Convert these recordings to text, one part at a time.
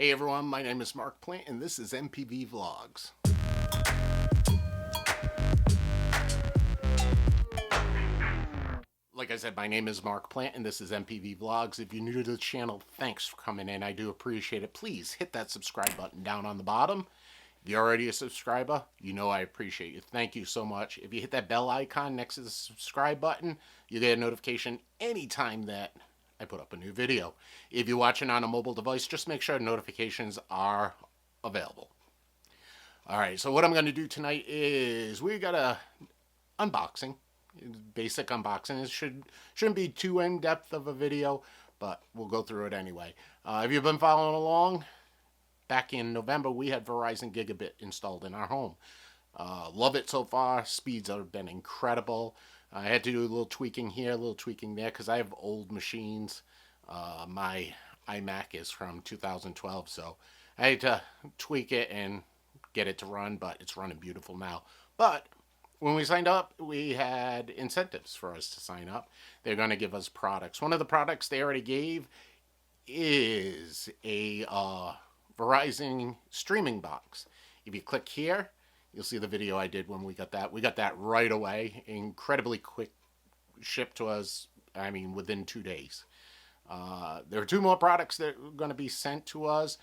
Hey everyone, my name is MarkPlante and this is MPV Vlogs. Like I said, my name is MarkPlante and this is MPV Vlogs. If you're new to the channel, thanks for coming in. I do appreciate it. Please hit that subscribe button down on the bottom. If you're already a subscriber, you know I appreciate you. Thank you so much. If you hit that bell icon next to the subscribe button, you get a notification anytime that I put up a new video. If you're watching on a mobile device, just make sure notifications are available. Alright, so what I'm going to do tonight is we got a unboxing. Basic unboxing. It shouldn't be too in-depth of a video, but we'll go through it anyway. If you've been following along, back in November we had Verizon Gigabit installed in our home. Love it so far. Speeds have been incredible. I had to do a little tweaking here, a little tweaking there, because I have old machines. My iMac is from 2012, so I had to tweak it and get it to run, but it's running beautiful now. But when we signed up, we had incentives for us to sign up. They're going to give us products. One of the products they already gave is a Verizon streaming box. If you click here, you'll see the video I did when we got that. We got that right away. Incredibly quick shipped to us, I mean, within 2 days. There are 2 more products that are going to be sent to us.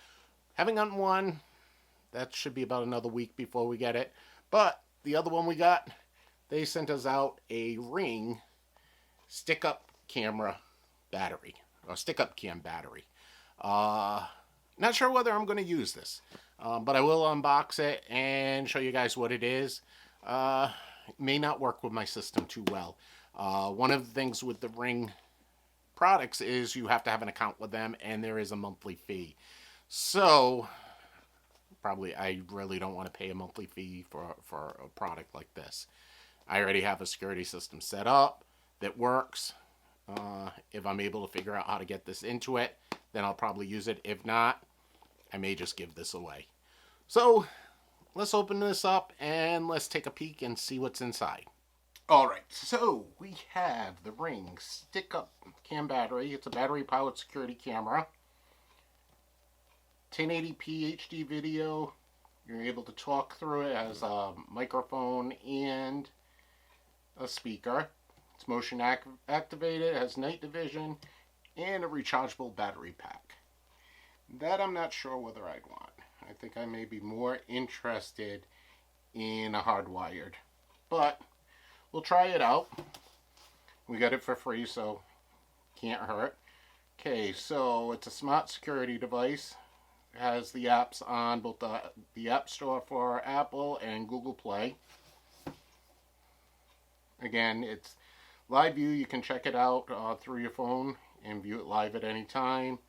Having gotten one, that should be about another week before we get it. But the other one we got, they sent us out a Ring stick-up camera battery, or stick-up cam battery. Not sure whether I'm going to use this, but I will unbox it and show you guys what it is. It may not work with my system too well. One of the things with the Ring products is you have to have an account with them, and there is a monthly fee. So probably I really don't want to pay a monthly fee for a product like this. I already have a security system set up that works. If I'm able to figure out how to get this into it, then I'll probably use it. If not, I may just give this away. So let's open this up and let's take a peek and see what's inside. Alright, so we have the Ring stick-up cam battery. It's a battery-powered security camera. 1080p HD video. You're able to talk through it. It has a microphone and a speaker. It's motion activated. It has night vision and a rechargeable battery pack. That I'm not sure whether I'd want. I think I may be more interested in a hardwired, but we'll try it out. We got it for free, so can't hurt. Okay, so it's a smart security device. It has the apps on both the App Store for Apple and Google Play. Again, it's live view. You can check it out through your phone and view it live at any time.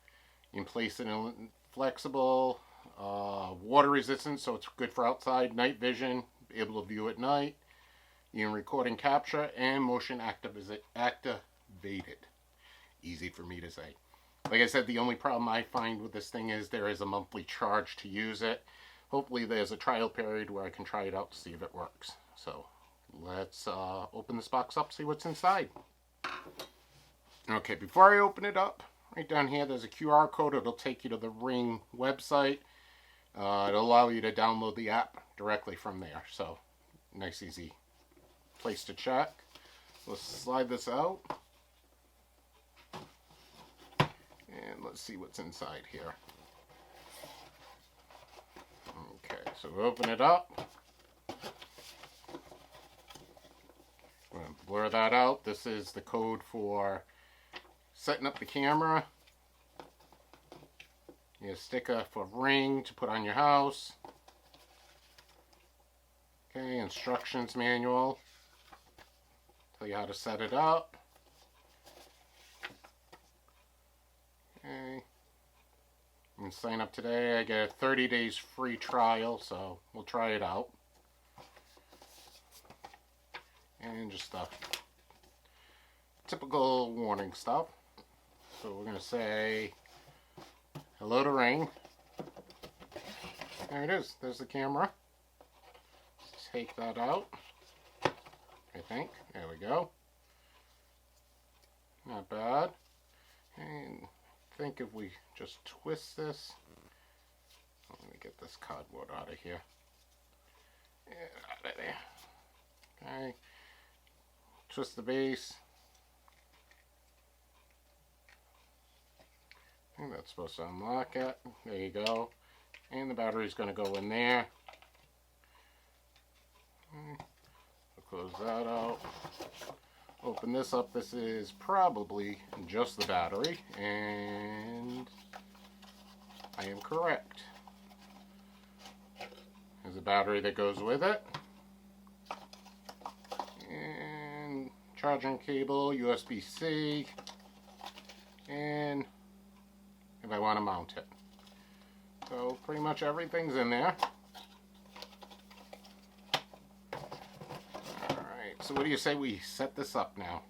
You can place it in flexible, water resistant, so it's good for outside, night vision, be able to view at night. You can record and capture, and motion activated. Easy for me to say. Like I said, the only problem I find with this thing is there is a monthly charge to use it. Hopefully there's a trial period where I can try it out to see if it works. So let's open this box up, see what's inside. Okay, before I open it up, right down here there's a QR code. It'll take you to the Ring website. It'll allow you to download the app directly from there. So nice, easy place to check. Let's slide this out. And let's see what's inside here. Okay, so we open it up. I'm going to blur that out. This is the code for setting up the camera. You have a sticker for Ring to put on your house. Okay, instructions manual. Tell you how to set it up. Okay. And sign up today. I get a 30 days free trial, so we'll try it out. And just typical warning stuff. So we're going to say hello to Ring. There it is. There's the camera. Let's take that out. I think. There we go. Not bad. And I think if we just twist this, get this cardboard out of here. Get out of there. Okay. Twist the base. I think that's supposed to unlock it. There you go. And the battery's going to go in there. We'll close that out. Open this up. This is probably just the battery. And I am correct. There's a battery that goes with it. And charging cable, USB-C. And if I want to mount it. So pretty much everything's in there. Alright, so what do you say we set this up now?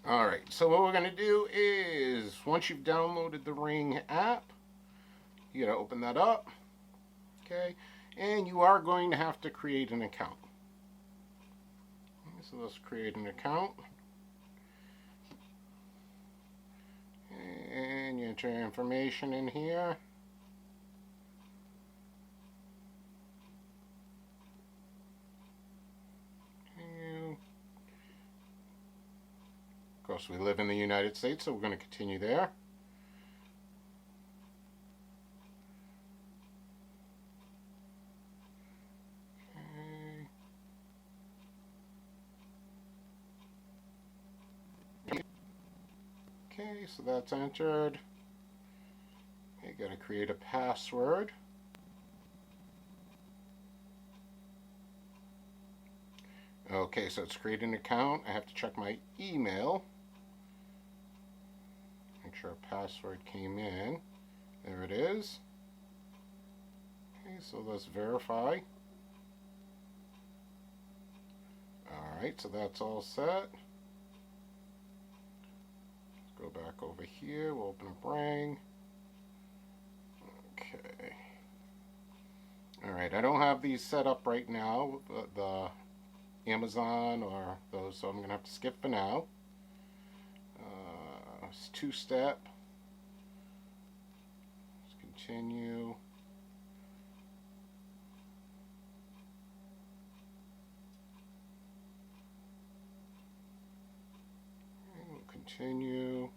Alright, so what we're going to do is, once you've downloaded the Ring app, you got to open that up. Okay, and you are going to have to create an account. So let's create an account. And you enter your information in here. Of course, we live in the United States, so we're going to continue there. Okay, so that's entered. You got to create a password. Okay, so it's create an account. I have to check my email. Make sure a password came in. There it is. Okay, so let's verify. Alright, so that's all set. Go back over here, we'll open up Ring. Okay. Alright, I don't have these set up right now, the Amazon or those, so I'm going to have to skip for now. It's two-step. Let's continue. And we'll continue.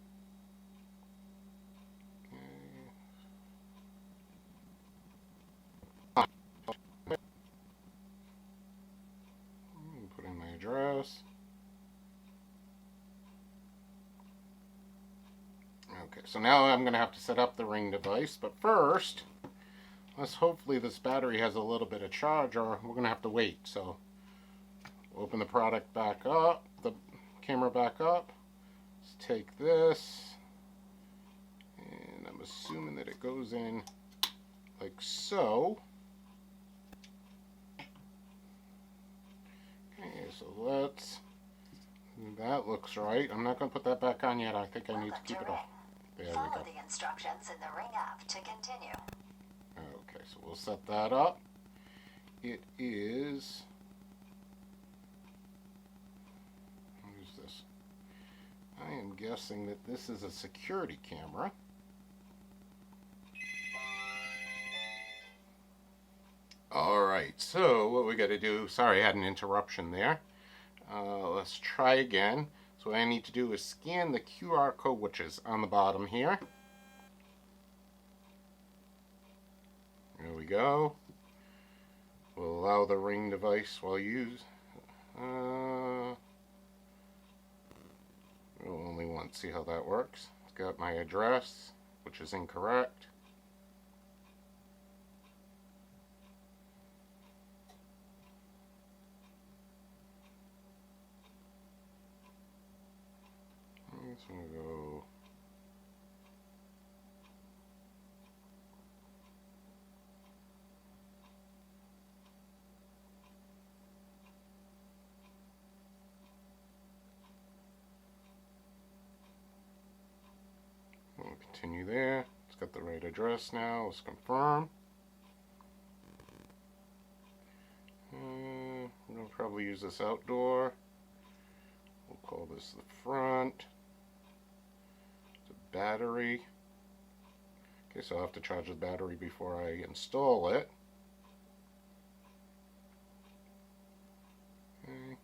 Put in my address. Okay, so now I'm going to have to set up the Ring device, but first, hopefully this battery has a little bit of charge, or we're going to have to wait. So, open the product back up, the camera back up. Let's take this, and I'm assuming that it goes in like so. Okay, so that looks right. I'm not going to put that back on yet. I think I need to keep it off. There we go. Follow the instructions in the Ring app to continue. Okay, so we'll set that up. It is... What is this? I am guessing that this is a security camera. Alright, so what we got to do... Sorry, I had an interruption there. Let's try again. So what I need to do is scan the QR code, which is on the bottom here. There we go. We'll allow the Ring device while used. Only once. See how that works. It's got my address, which is incorrect. So I'm going to go we'll continue there. It's got the right address now. Let's confirm. We'll probably use this outdoor. We'll call this the front. Battery. Okay, so I'll have to charge the battery before I install it. Okay,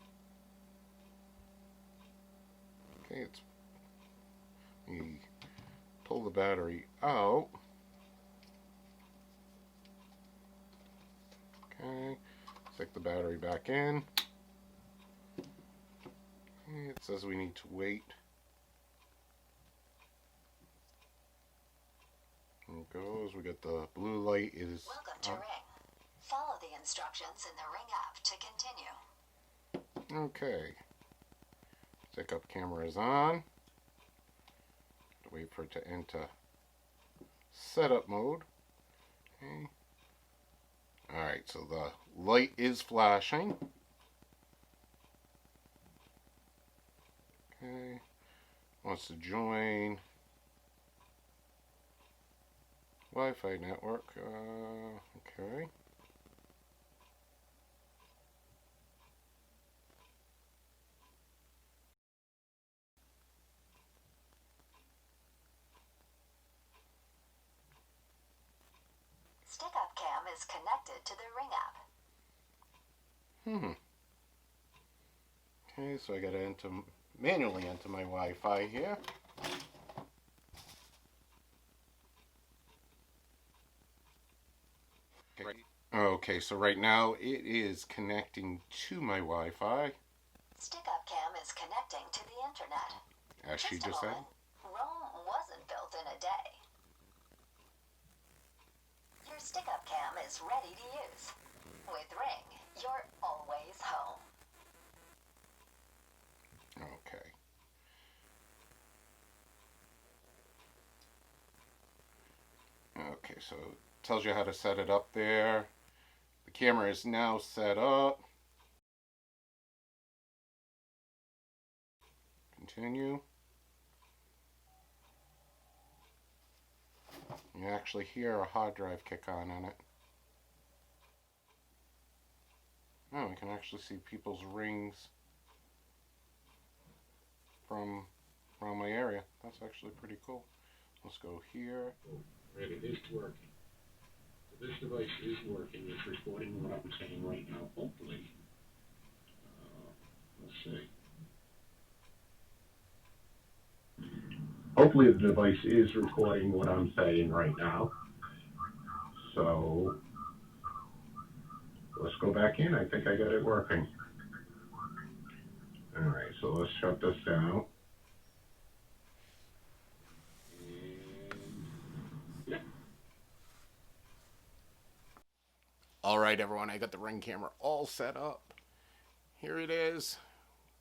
okay, it's me pull the battery out. Okay, stick the battery back in. Okay, it says we need to wait. There it goes. We got the blue light is Welcome to on. Ring. Follow the instructions in the Ring app to continue. Okay. Stick-up camera is on. Wait for it to enter setup mode. Okay. Alright, so the light is flashing. Okay. Wants to join Wi-Fi network. Okay. Stick-up cam is connected to the Ring app. Okay, so I gotta manually enter my Wi-Fi here. Okay, so right now it is connecting to my Wi-Fi. Stick-up cam is connecting to the internet. As she just said. Rome wasn't built in a day. Your stick-up cam is ready to use. With Ring, you're always home. Okay. Okay, so it tells you how to set it up there. The camera is now set up. Continue. You actually hear a hard drive kick on it. Oh, we can actually see people's rings from around my area. That's actually pretty cool. Let's go here. Right, it is working. So this device is working. It's recording what I'm saying right now, hopefully. Let's see. Hopefully the device is recording what I'm saying right now. So let's go back in. I think I got it working. All right, so let's shut this down. Alright everyone, I got the Ring camera all set up. Here it is.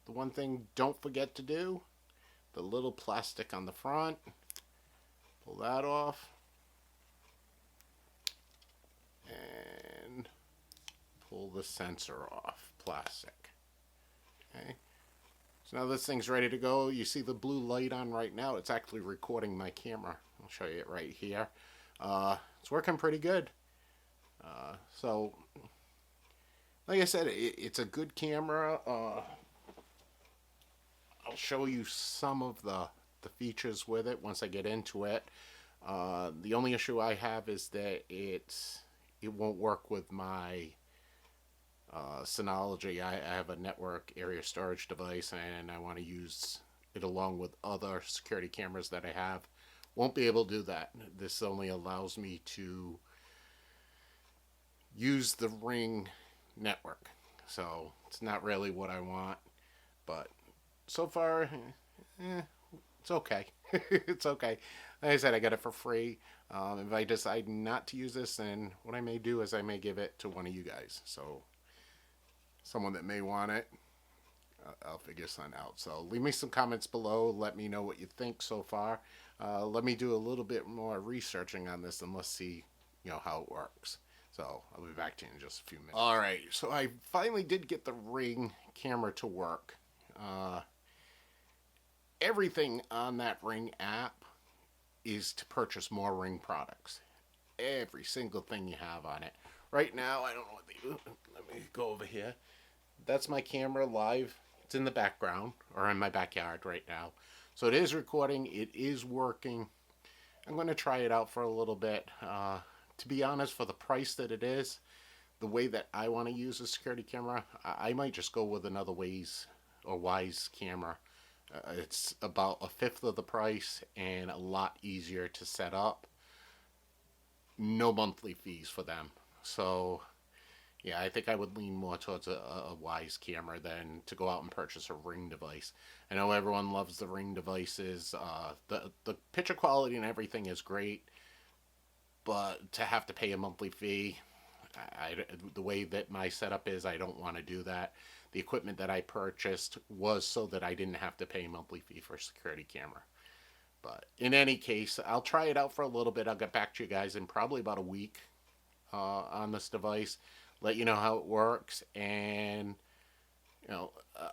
The one thing don't forget to do, the little plastic on the front. Pull that off. And pull the sensor off. Plastic. Okay. So now this thing's ready to go. You see the blue light on right now. It's actually recording my camera. I'll show you it right here. It's working pretty good. So, like I said, it's a good camera. I'll show you some of the features with it once I get into it. The only issue I have is that it won't work with my Synology. I have a network area storage device, and I want to use it along with other security cameras that I have. Won't be able to do that. This only allows me to use the Ring network, so it's not really what I want, but so far it's okay. It's okay. Like I said, I got it for free. If I decide not to use this, then what I may do is I may give it to one of you guys, so someone that may want it. I'll figure something out. So leave me some comments below. Let me know what you think so far. Let me do a little bit more researching on this, and let's see how it works. So I'll be back to you in just a few minutes. Alright, so I finally did get the Ring camera to work. Everything on that Ring app is to purchase more Ring products. Every single thing you have on it. Right now, I don't know what they do. Let me go over here. That's my camera live. It's in the background, or in my backyard right now. So it is recording. It is working. I'm going to try it out for a little bit. To be honest, for the price that it is, the way that I want to use a security camera, I might just go with another Wise camera. It's about a fifth of the price and a lot easier to set up. No monthly fees for them. So yeah, I think I would lean more towards a Wise camera than to go out and purchase a Ring device. I know everyone loves the Ring devices. The picture quality and everything is great, but to have to pay a monthly fee, the way that my setup is, I don't want to do that. The equipment that I purchased was so that I didn't have to pay a monthly fee for a security camera. But in any case, I'll try it out for a little bit. I'll get back to you guys in probably about a week on this device, let you know how it works, and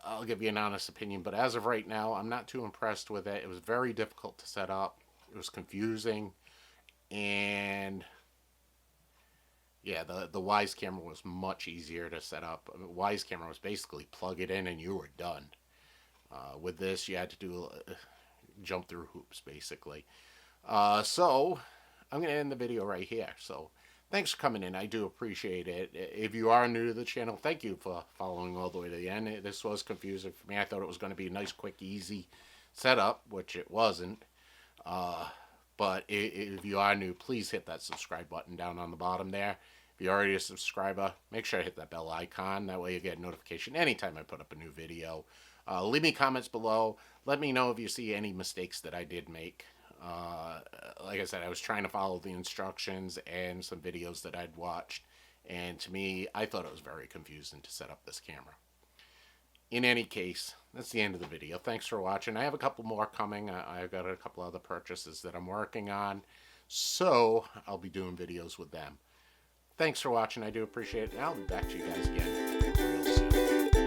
I'll give you an honest opinion. But as of right now, I'm not too impressed with it. It was very difficult to set up. It was confusing, and yeah, the Wise camera was much easier to set up. I mean, Wise camera was basically plug it in and you were done. With this, you had to do jump through hoops basically. So I'm going to end the video right here. So thanks for coming in. I do appreciate it. If you are new to the channel, thank you for following all the way to the end. This was confusing for me. I thought it was going to be a nice, quick, easy setup, which it wasn't. But if you are new, please hit that subscribe button down on the bottom there. If you're already a subscriber, make sure to hit that bell icon. That way you get a notification anytime I put up a new video. Leave me comments below. Let me know if you see any mistakes that I did make. Like I said, I was trying to follow the instructions and some videos that I'd watched. And to me, I thought it was very confusing to set up this camera. In any case, that's the end of the video. Thanks for watching. I have a couple more coming. I've got a couple other purchases that I'm working on. So I'll be doing videos with them. Thanks for watching. I do appreciate it. And I'll be back to you guys again real soon.